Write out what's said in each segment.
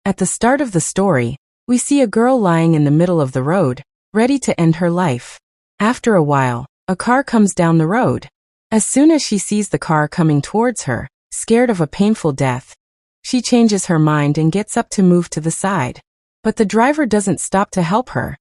At the start of the story, we see a girl lying in the middle of the road, ready to end her life. After a while, a car comes down the road. As soon as she sees the car coming towards her, scared of a painful death, she changes her mind and gets up to move to the side. But the driver doesn't stop to help her.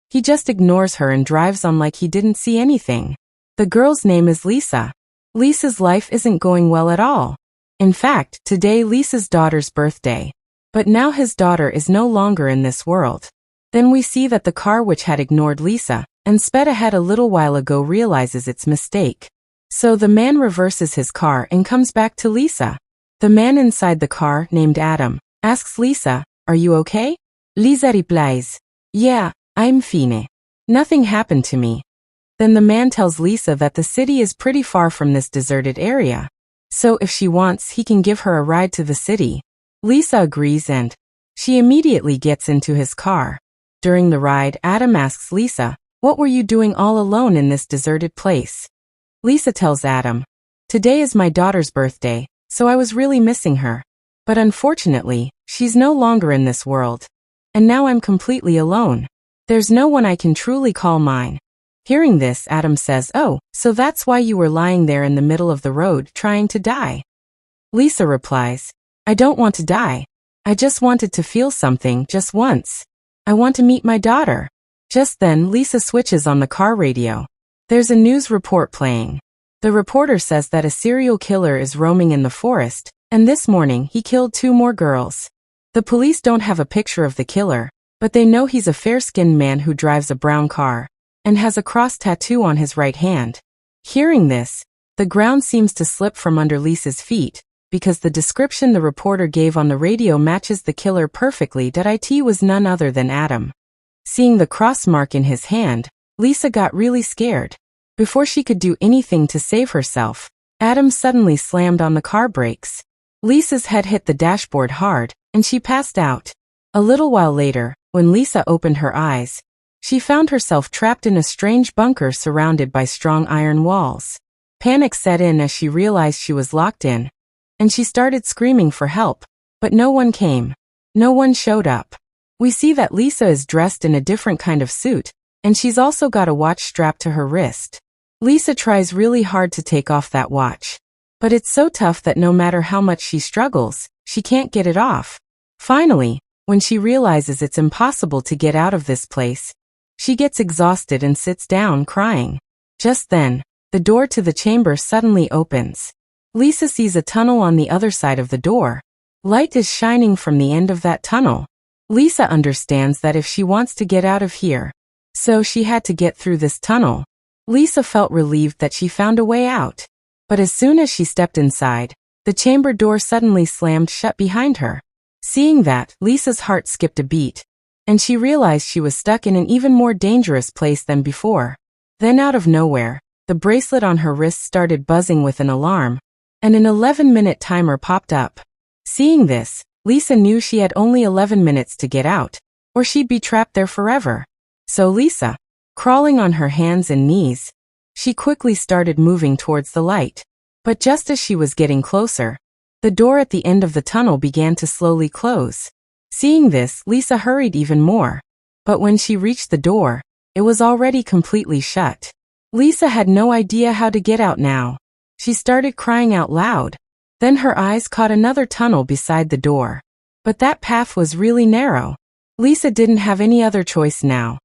He just ignores her and drives on like he didn't see anything. The girl's name is Lisa. Lisa's life isn't going well at all. In fact, today Lisa's daughter's birthday. But now his daughter is no longer in this world. Then we see that the car which had ignored Lisa and sped ahead a little while ago realizes its mistake. So the man reverses his car and comes back to Lisa. The man inside the car, named Adam, asks Lisa, "Are you okay?" Lisa replies, "Yeah, I'm fine. Nothing happened to me." Then the man tells Lisa that the city is pretty far from this deserted area. So if she wants, he can give her a ride to the city. Lisa agrees and she immediately gets into his car. During the ride, Adam asks Lisa, "What were you doing all alone in this deserted place?" Lisa tells Adam, "Today is my daughter's birthday, so I was really missing her. But unfortunately, she's no longer in this world. And now I'm completely alone. There's no one I can truly call mine." Hearing this, Adam says, "Oh, so that's why you were lying there in the middle of the road trying to die?" Lisa replies, "I don't want to die. I just wanted to feel something just once. I want to meet my daughter." Just then, Lisa switches on the car radio. There's a news report playing. The reporter says that a serial killer is roaming in the forest, and this morning he killed 2 more girls. The police don't have a picture of the killer, but they know he's a fair-skinned man who drives a brown car and has a cross tattoo on his right hand. Hearing this, the ground seems to slip from under Lisa's feet, because the description the reporter gave on the radio matches the killer perfectly. It was none other than Adam. Seeing the cross mark in his hand, Lisa got really scared. Before she could do anything to save herself, Adam suddenly slammed on the car brakes. Lisa's head hit the dashboard hard, and she passed out. A little while later, when Lisa opened her eyes, she found herself trapped in a strange bunker surrounded by strong iron walls. Panic set in as she realized she was locked in, and she started screaming for help, but no one came. No one showed up. We see that Lisa is dressed in a different kind of suit, and she's also got a watch strapped to her wrist. Lisa tries really hard to take off that watch, but it's so tough that no matter how much she struggles, she can't get it off. Finally, when she realizes it's impossible to get out of this place, she gets exhausted and sits down crying. Just then, the door to the chamber suddenly opens. Lisa sees a tunnel on the other side of the door. Light is shining from the end of that tunnel. Lisa understands that if she wants to get out of here, so she had to get through this tunnel. Lisa felt relieved that she found a way out. But as soon as she stepped inside, the chamber door suddenly slammed shut behind her. Seeing that, Lisa's heart skipped a beat, and she realized she was stuck in an even more dangerous place than before. Then out of nowhere, the bracelet on her wrist started buzzing with an alarm, and an 11-minute timer popped up. Seeing this, Lisa knew she had only 11 minutes to get out, or she'd be trapped there forever. So Lisa, crawling on her hands and knees, she quickly started moving towards the light. But just as she was getting closer, the door at the end of the tunnel began to slowly close. Seeing this, Lisa hurried even more. But when she reached the door, it was already completely shut. Lisa had no idea how to get out now. She started crying out loud. Then her eyes caught another tunnel beside the door. But that path was really narrow. Lisa didn't have any other choice now.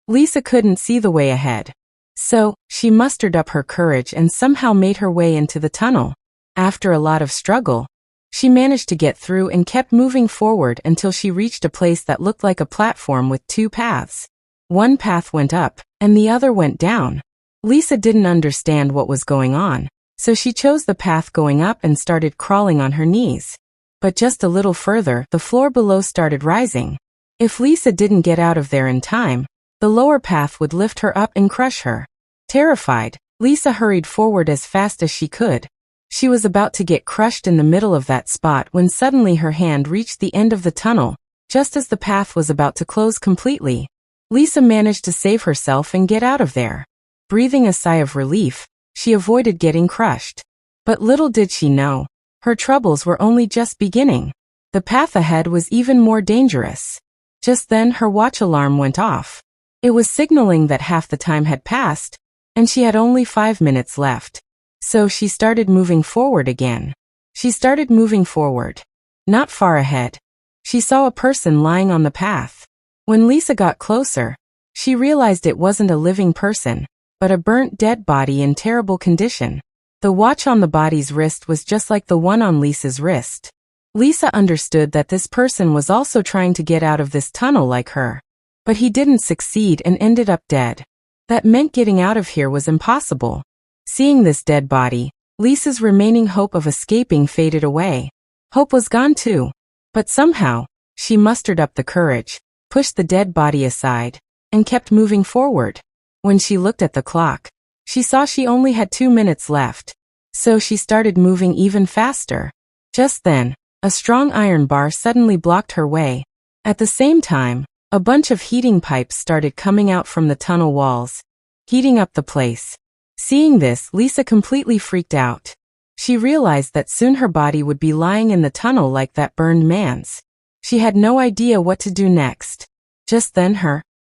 Lisa couldn't see the way ahead. So, she mustered up her courage and somehow made her way into the tunnel. After a lot of struggle, she managed to get through and kept moving forward until she reached a place that looked like a platform with 2 paths. One path went up, and the other went down. Lisa didn't understand what was going on, so she chose the path going up and started crawling on her knees. But just a little further, the floor below started rising. If Lisa didn't get out of there in time, the lower path would lift her up and crush her. Terrified, Lisa hurried forward as fast as she could. She was about to get crushed in the middle of that spot when suddenly her hand reached the end of the tunnel, just as the path was about to close completely. Lisa managed to save herself and get out of there. Breathing a sigh of relief, she avoided getting crushed. But little did she know, her troubles were only just beginning. The path ahead was even more dangerous. Just then her watch alarm went off. It was signaling that half the time had passed, and she had only 5 minutes left. So she started moving forward again. She started moving forward. Not far ahead. She saw a person lying on the path. When Lisa got closer, she realized it wasn't a living person, but a burnt dead body in terrible condition. The watch on the body's wrist was just like the one on Lisa's wrist. Lisa understood that this person was also trying to get out of this tunnel like her. But he didn't succeed and ended up dead. That meant getting out of here was impossible. Seeing this dead body, Lisa's remaining hope of escaping faded away. Hope was gone too. But somehow, she mustered up the courage, pushed the dead body aside, and kept moving forward. When she looked at the clock, she saw she only had 2 minutes left. So she started moving even faster. Just then, a strong iron bar suddenly blocked her way. At the same time, a bunch of heating pipes started coming out from the tunnel walls, heating up the place. Seeing this, Lisa completely freaked out. She realized that soon her body would be lying in the tunnel like that burned man's. She had no idea what to do next. Just then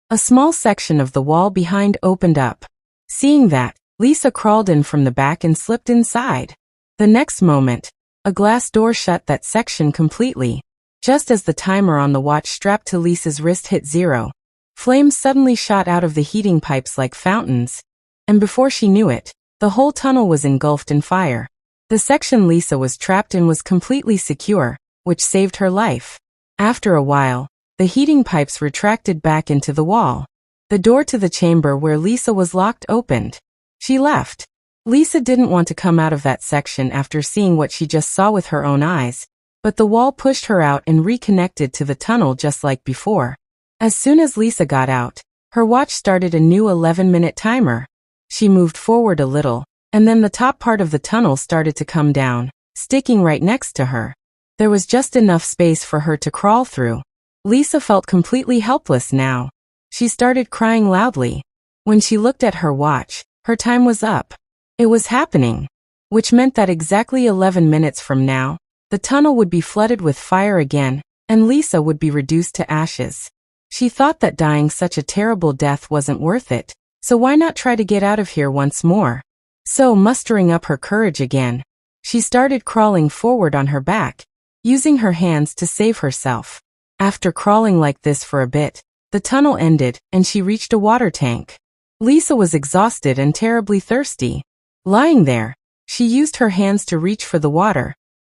a small section of the wall behind opened up. Seeing that, Lisa crawled in from the back and slipped inside. The next moment, a glass door shut that section completely. Just as the timer on the watch strapped to Lisa's wrist hit 0, flames suddenly shot out of the heating pipes like fountains. And before she knew it, the whole tunnel was engulfed in fire. The section Lisa was trapped in was completely secure, which saved her life. After a while, the heating pipes retracted back into the wall. The door to the chamber where Lisa was locked opened. She left. Lisa didn't want to come out of that section after seeing what she just saw with her own eyes, but the wall pushed her out and reconnected to the tunnel just like before. As soon as Lisa got out, her watch started a new 11-minute timer. She moved forward a little, and then the top part of the tunnel started to come down, sticking right next to her. There was just enough space for her to crawl through. Lisa felt completely helpless now. She started crying loudly. When she looked at her watch, her time was up. It was happening. Which meant that exactly 11 minutes from now, the tunnel would be flooded with fire again, and Lisa would be reduced to ashes. She thought that dying such a terrible death wasn't worth it, so why not try to get out of here once more? So, mustering up her courage again, she started crawling forward on her back, using her hands to save herself. After crawling like this for a bit, the tunnel ended and she reached a water tank. Lisa was exhausted and terribly thirsty. Lying there, she used her hands to reach for the water.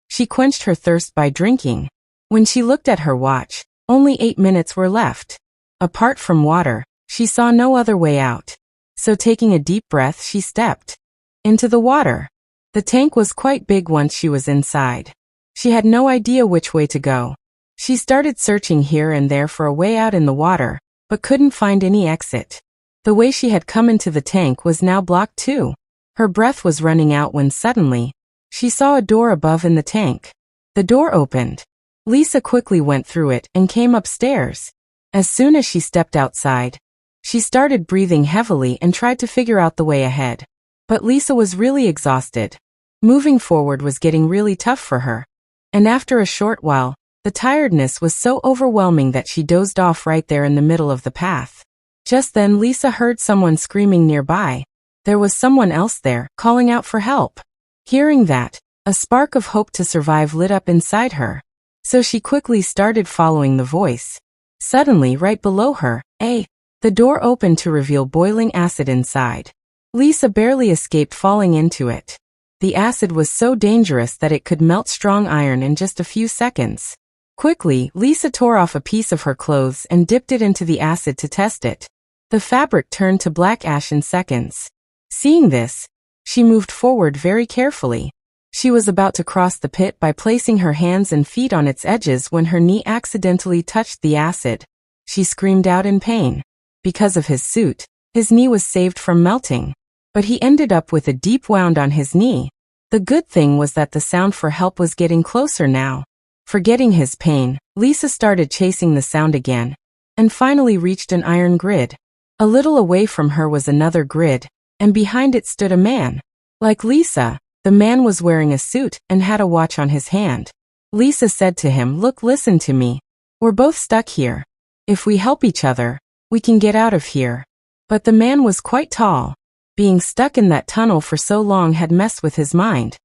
She quenched her thirst by drinking. When she looked at her watch, only 8 minutes were left. Apart from water, she saw no other way out. So taking a deep breath, she stepped into the water. The tank was quite big once she was inside. She had no idea which way to go. She started searching here and there for a way out in the water, but couldn't find any exit. The way she had come into the tank was now blocked too. Her breath was running out when suddenly, she saw a door above in the tank. The door opened. Lisa quickly went through it and came upstairs. As soon as she stepped outside, she started breathing heavily and tried to figure out the way ahead. But Lisa was really exhausted. Moving forward was getting really tough for her. And after a short while, the tiredness was so overwhelming that she dozed off right there in the middle of the path. Just then Lisa heard someone screaming nearby. There was someone else there, calling out for help. Hearing that, a spark of hope to survive lit up inside her. So she quickly started following the voice. Suddenly, right below her, the door opened to reveal boiling acid inside. Lisa barely escaped falling into it. The acid was so dangerous that it could melt strong iron in just a few seconds. Quickly, Lisa tore off a piece of her clothes and dipped it into the acid to test it. The fabric turned to black ash in seconds. Seeing this, she moved forward very carefully. She was about to cross the pit by placing her hands and feet on its edges when her knee accidentally touched the acid. She screamed out in pain. Because of his suit, his knee was saved from melting. But he ended up with a deep wound on his knee. The good thing was that the sound for help was getting closer now. Forgetting his pain, Lisa started chasing the sound again, and finally reached an iron grid. A little away from her was another grid, and behind it stood a man. Like Lisa, the man was wearing a suit and had a watch on his hand. Lisa said to him, "Look, listen to me. We're both stuck here. If we help each other, we can get out of here." But the man was quite tall. Being stuck in that tunnel for so long had messed with his mind.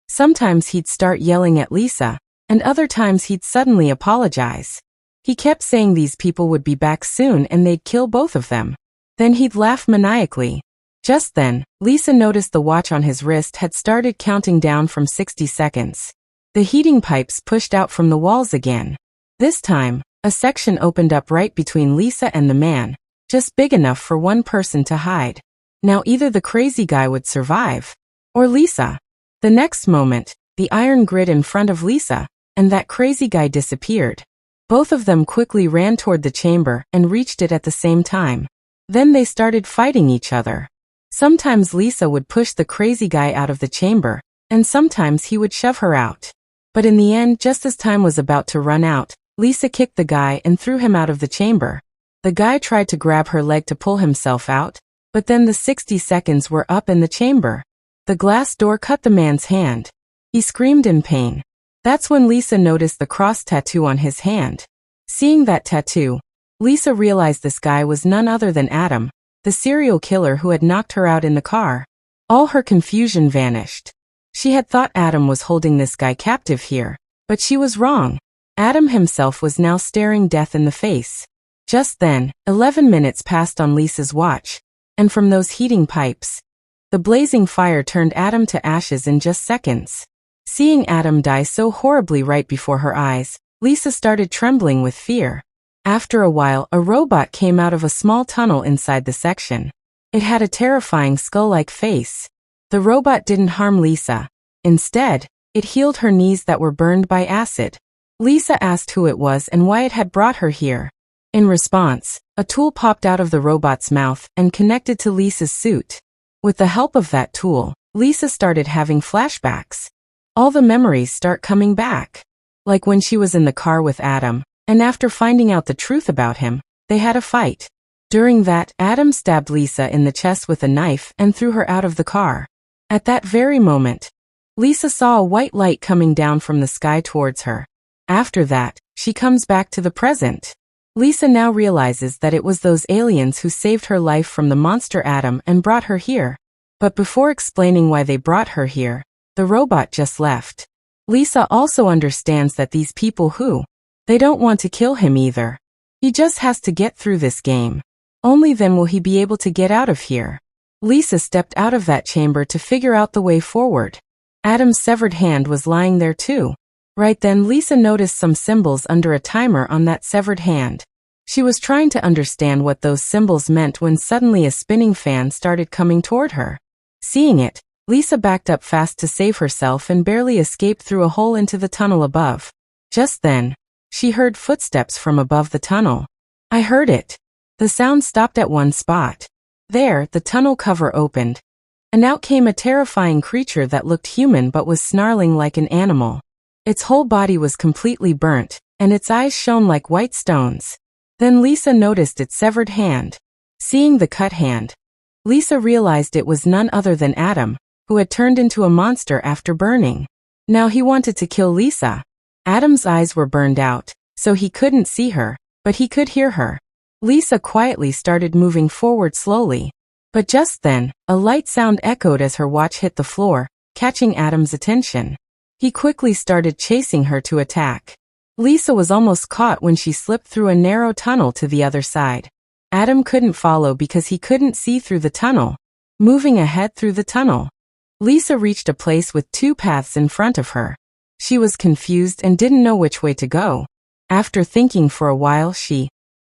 Sometimes he'd start yelling at Lisa, and other times he'd suddenly apologize. He kept saying these people would be back soon and they'd kill both of them. Then he'd laugh maniacally. Just then, Lisa noticed the watch on his wrist had started counting down from 60 seconds. The heating pipes pushed out from the walls again. This time, a section opened up right between Lisa and the man, just big enough for one person to hide. Now either the crazy guy would survive, or Lisa. The next moment, the iron grid in front of Lisa, and that crazy guy disappeared. Both of them quickly ran toward the chamber and reached it at the same time. Then they started fighting each other. Sometimes Lisa would push the crazy guy out of the chamber, and sometimes he would shove her out. But in the end, just as time was about to run out, Lisa kicked the guy and threw him out of the chamber. The guy tried to grab her leg to pull himself out, but then the 60 seconds were up in the chamber. The glass door cut the man's hand. He screamed in pain. That's when Lisa noticed the cross tattoo on his hand. Seeing that tattoo, Lisa realized this guy was none other than Adam, the serial killer who had knocked her out in the car. All her confusion vanished. She had thought Adam was holding this guy captive here, but she was wrong. Adam himself was now staring death in the face. Just then, 11 minutes passed on Lisa's watch, and from those heating pipes, the blazing fire turned Adam to ashes in just seconds. Seeing Adam die so horribly right before her eyes, Lisa started trembling with fear. After a while, a robot came out of a small tunnel inside the section. It had a terrifying skull-like face. The robot didn't harm Lisa. Instead, it healed her knees that were burned by acid. Lisa asked who it was and why it had brought her here. In response, a tool popped out of the robot's mouth and connected to Lisa's suit. With the help of that tool, Lisa started having flashbacks. All the memories start coming back. Like when she was in the car with Adam, and after finding out the truth about him, they had a fight. During that, Adam stabbed Lisa in the chest with a knife and threw her out of the car. At that very moment, Lisa saw a white light coming down from the sky towards her. After that, she comes back to the present. Lisa now realizes that it was those aliens who saved her life from the monster Adam and brought her here. But before explaining why they brought her here, the robot just left. Lisa also understands that these people they don't want to kill him either. He just has to get through this game. Only then will he be able to get out of here. Lisa stepped out of that chamber to figure out the way forward. Adam's severed hand was lying there too. Right then Lisa noticed some symbols under a timer on that severed hand. She was trying to understand what those symbols meant when suddenly a spinning fan started coming toward her. Seeing it, Lisa backed up fast to save herself and barely escaped through a hole into the tunnel above. Just then, she heard footsteps from above the tunnel. I heard it. The sound stopped at one spot. There, the tunnel cover opened, and out came a terrifying creature that looked human but was snarling like an animal. Its whole body was completely burnt, and its eyes shone like white stones. Then Lisa noticed its severed hand. Seeing the cut hand, Lisa realized it was none other than Adam, who had turned into a monster after burning. Now he wanted to kill Lisa. Adam's eyes were burned out, so he couldn't see her, but he could hear her. Lisa quietly started moving forward slowly. But just then, a light sound echoed as her watch hit the floor, catching Adam's attention. He quickly started chasing her to attack. Lisa was almost caught when she slipped through a narrow tunnel to the other side. Adam couldn't follow because he couldn't see through the tunnel. Moving ahead through the tunnel, Lisa reached a place with two paths in front of her. She was confused and didn't know which way to go. After thinking for a while,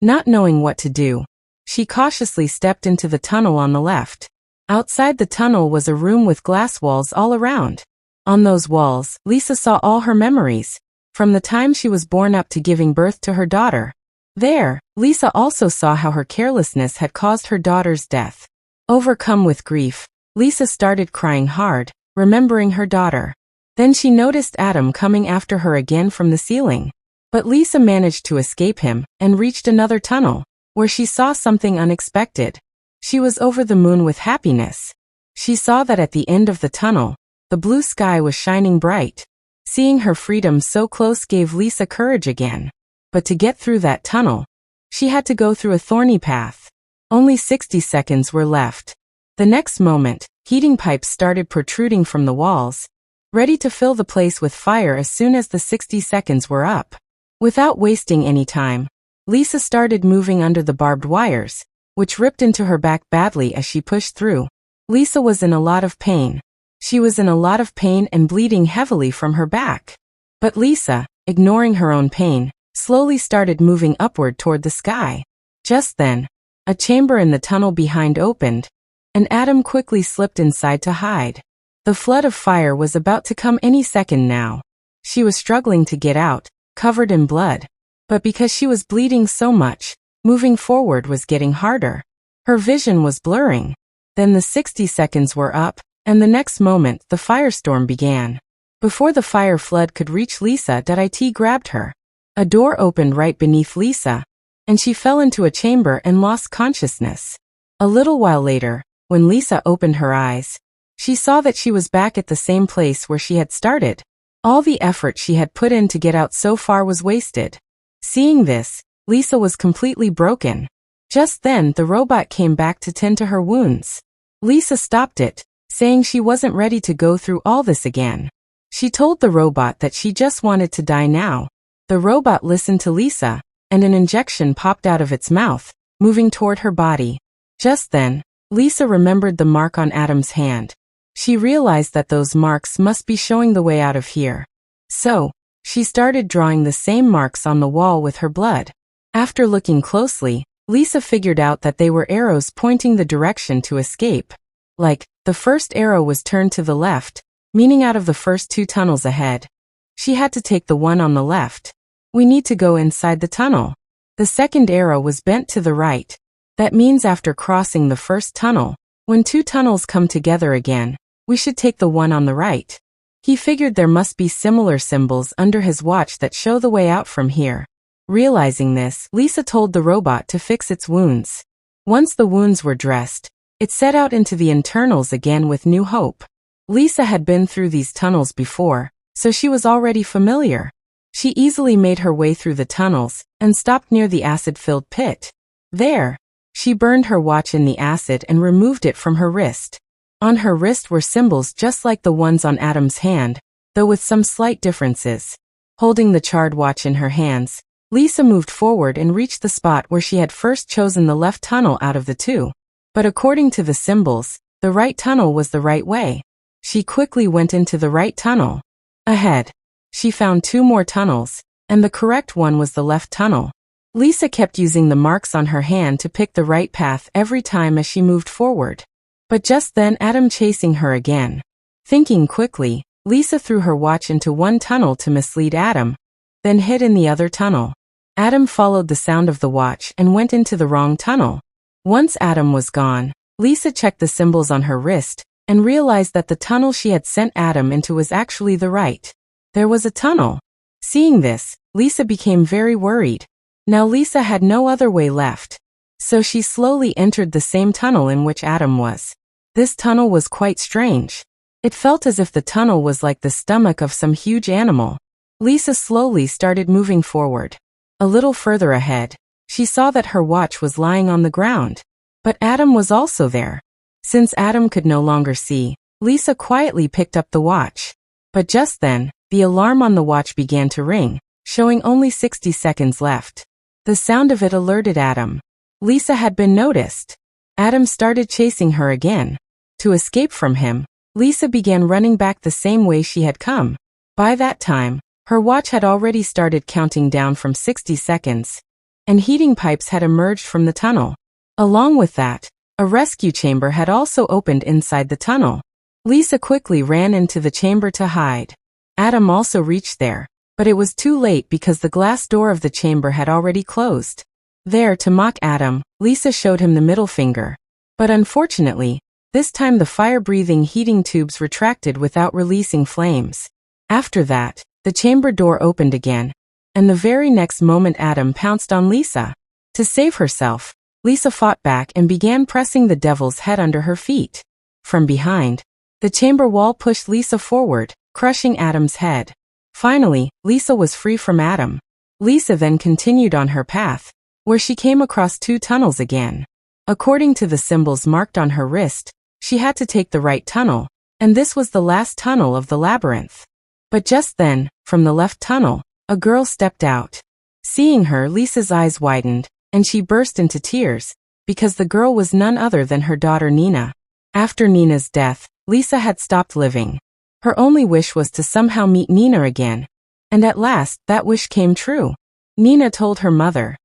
not knowing what to do, she cautiously stepped into the tunnel on the left. Outside the tunnel was a room with glass walls all around. On those walls, Lisa saw all her memories, from the time she was born up to giving birth to her daughter. There, Lisa also saw how her carelessness had caused her daughter's death. Overcome with grief, Lisa started crying hard, remembering her daughter. Then she noticed Adam coming after her again from the ceiling. But Lisa managed to escape him and reached another tunnel, where she saw something unexpected. She was over the moon with happiness. She saw that at the end of the tunnel, the blue sky was shining bright. Seeing her freedom so close gave Lisa courage again. But to get through that tunnel, she had to go through a thorny path. Only 60 seconds were left. The next moment, heating pipes started protruding from the walls, ready to fill the place with fire as soon as the 60 seconds were up. Without wasting any time, Lisa started moving under the barbed wires, which ripped into her back badly as she pushed through. Lisa was in a lot of pain. She was in a lot of pain and bleeding heavily from her back. But Lisa, ignoring her own pain, slowly started moving upward toward the sky. Just then, a chamber in the tunnel behind opened, and Adam quickly slipped inside to hide. The flood of fire was about to come any second now. She was struggling to get out, covered in blood. But because she was bleeding so much, moving forward was getting harder. Her vision was blurring. Then the 60 seconds were up, and the next moment the firestorm began. Before the fire flood could reach Lisa, it grabbed her. A door opened right beneath Lisa, and she fell into a chamber and lost consciousness. A little while later, when Lisa opened her eyes, she saw that she was back at the same place where she had started. All the effort she had put in to get out so far was wasted. Seeing this, Lisa was completely broken. Just then, the robot came back to tend to her wounds. Lisa stopped it, saying she wasn't ready to go through all this again. She told the robot that she just wanted to die now. The robot listened to Lisa, and an injection popped out of its mouth, moving toward her body. Just then, Lisa remembered the mark on Adam's hand. She realized that those marks must be showing the way out of here. So, she started drawing the same marks on the wall with her blood. After looking closely, Lisa figured out that they were arrows pointing the direction to escape. Like, the first arrow was turned to the left, meaning out of the first 2 tunnels ahead. She had to take the one on the left. We need to go inside the tunnel. The second arrow was bent to the right. That means after crossing the first tunnel, when 2 tunnels come together again, we should take the one on the right. He figured there must be similar symbols under his watch that show the way out from here. Realizing this, Lisa told the robot to fix its wounds. Once the wounds were dressed, it set out into the internals again with new hope. Lisa had been through these tunnels before, so she was already familiar. She easily made her way through the tunnels and stopped near the acid-filled pit. There, she burned her watch in the acid and removed it from her wrist. On her wrist were symbols just like the ones on Adam's hand, though with some slight differences. Holding the charred watch in her hands, Lisa moved forward and reached the spot where she had first chosen the left tunnel out of the 2. But according to the symbols, the right tunnel was the right way. She quickly went into the right tunnel. Ahead, she found 2 more tunnels, and the correct one was the left tunnel. Lisa kept using the marks on her hand to pick the right path every time as she moved forward. But just then Adam chasing her again. Thinking quickly, Lisa threw her watch into one tunnel to mislead Adam, then hid in the other tunnel. Adam followed the sound of the watch and went into the wrong tunnel. Once Adam was gone, Lisa checked the symbols on her wrist and realized that the tunnel she had sent Adam into was actually the right. There was a tunnel. Seeing this, Lisa became very worried. Now Lisa had no other way left. So she slowly entered the same tunnel in which Adam was. This tunnel was quite strange. It felt as if the tunnel was like the stomach of some huge animal. Lisa slowly started moving forward. A little further ahead, she saw that her watch was lying on the ground. But Adam was also there. Since Adam could no longer see, Lisa quietly picked up the watch. But just then, the alarm on the watch began to ring, showing only 60 seconds left. The sound of it alerted Adam. Lisa had been noticed. Adam started chasing her again. To escape from him, Lisa began running back the same way she had come. By that time, her watch had already started counting down from 60 seconds, and heating pipes had emerged from the tunnel. Along with that, a rescue chamber had also opened inside the tunnel. Lisa quickly ran into the chamber to hide. Adam also reached there, but it was too late because the glass door of the chamber had already closed. There, to mock Adam, Lisa showed him the middle finger. But unfortunately, this time the fire-breathing heating tubes retracted without releasing flames. After that, the chamber door opened again, and the very next moment Adam pounced on Lisa. To save herself, Lisa fought back and began pressing the devil's head under her feet. From behind, the chamber wall pushed Lisa forward, crushing Adam's head. Finally, Lisa was free from Adam. Lisa then continued on her path, where she came across 2 tunnels again. According to the symbols marked on her wrist, she had to take the right tunnel, and this was the last tunnel of the labyrinth. But just then, from the left tunnel, a girl stepped out. Seeing her, Lisa's eyes widened, and she burst into tears, because the girl was none other than her daughter Nina. After Nina's death, Lisa had stopped living. Her only wish was to somehow meet Nina again. And at last, that wish came true. Nina told her mother,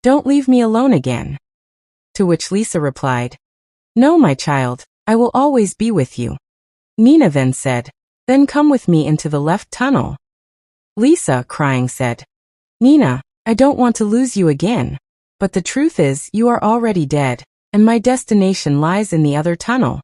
"Don't leave me alone again." To which Lisa replied, "No, my child, I will always be with you." Nina then said, "Then come with me into the left tunnel." Lisa, crying, said, "Nina, I don't want to lose you again. But the truth is, you are already dead, and my destination lies in the other tunnel."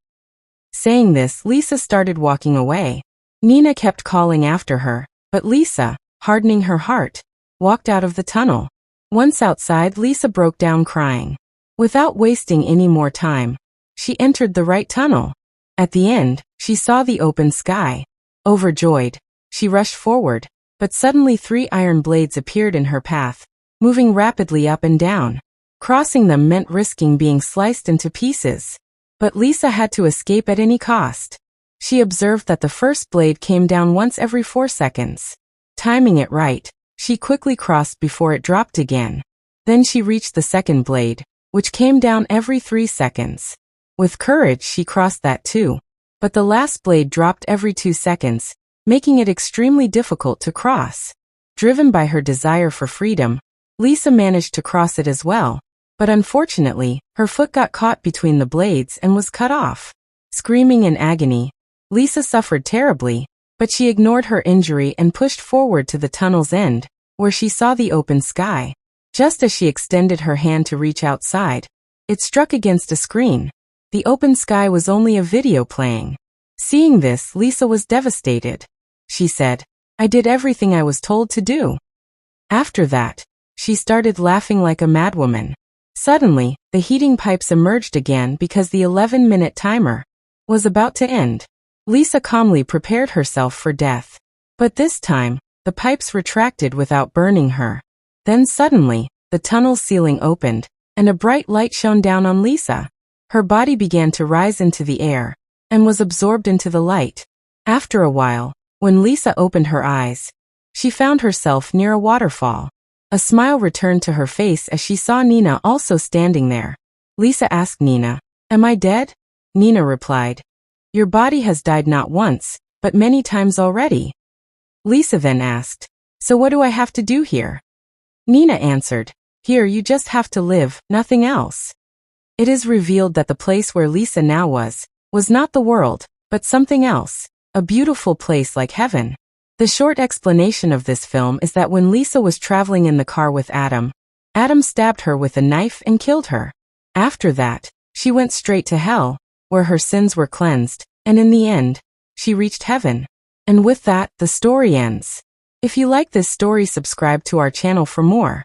Saying this, Lisa started walking away. Nina kept calling after her, but Lisa, hardening her heart, walked out of the tunnel. Once outside, Lisa broke down crying. Without wasting any more time, she entered the right tunnel. At the end, she saw the open sky. Overjoyed, she rushed forward, but suddenly 3 iron blades appeared in her path, moving rapidly up and down. Crossing them meant risking being sliced into pieces. But Lisa had to escape at any cost. She observed that the first blade came down once every 4 seconds. Timing it right, she quickly crossed before it dropped again. Then she reached the second blade, which came down every 3 seconds. With courage, she crossed that too. But the last blade dropped every 2 seconds, making it extremely difficult to cross. Driven by her desire for freedom, Lisa managed to cross it as well. But unfortunately, her foot got caught between the blades and was cut off. Screaming in agony, Lisa suffered terribly, but she ignored her injury and pushed forward to the tunnel's end, where she saw the open sky. Just as she extended her hand to reach outside, it struck against a screen. The open sky was only a video playing. Seeing this, Lisa was devastated. She said, "I did everything I was told to do." After that, she started laughing like a madwoman. Suddenly, the heating pipes emerged again because the 11-minute timer was about to end. Lisa calmly prepared herself for death. But this time, the pipes retracted without burning her. Then suddenly, the tunnel's ceiling opened, and a bright light shone down on Lisa. Her body began to rise into the air, and was absorbed into the light. After a while, when Lisa opened her eyes, she found herself near a waterfall. A smile returned to her face as she saw Nina also standing there. Lisa asked Nina, "Am I dead?" Nina replied, "Your body has died not once, but many times already." Lisa then asked, "So what do I have to do here?" Nina answered, "Here you just have to live, nothing else." It is revealed that the place where Lisa now was not the world, but something else, a beautiful place like heaven. The short explanation of this film is that when Lisa was traveling in the car with Adam stabbed her with a knife and killed her. After that, she went straight to hell, where her sins were cleansed, and in the end, she reached heaven. And with that, the story ends. If you like this story, subscribe to our channel for more.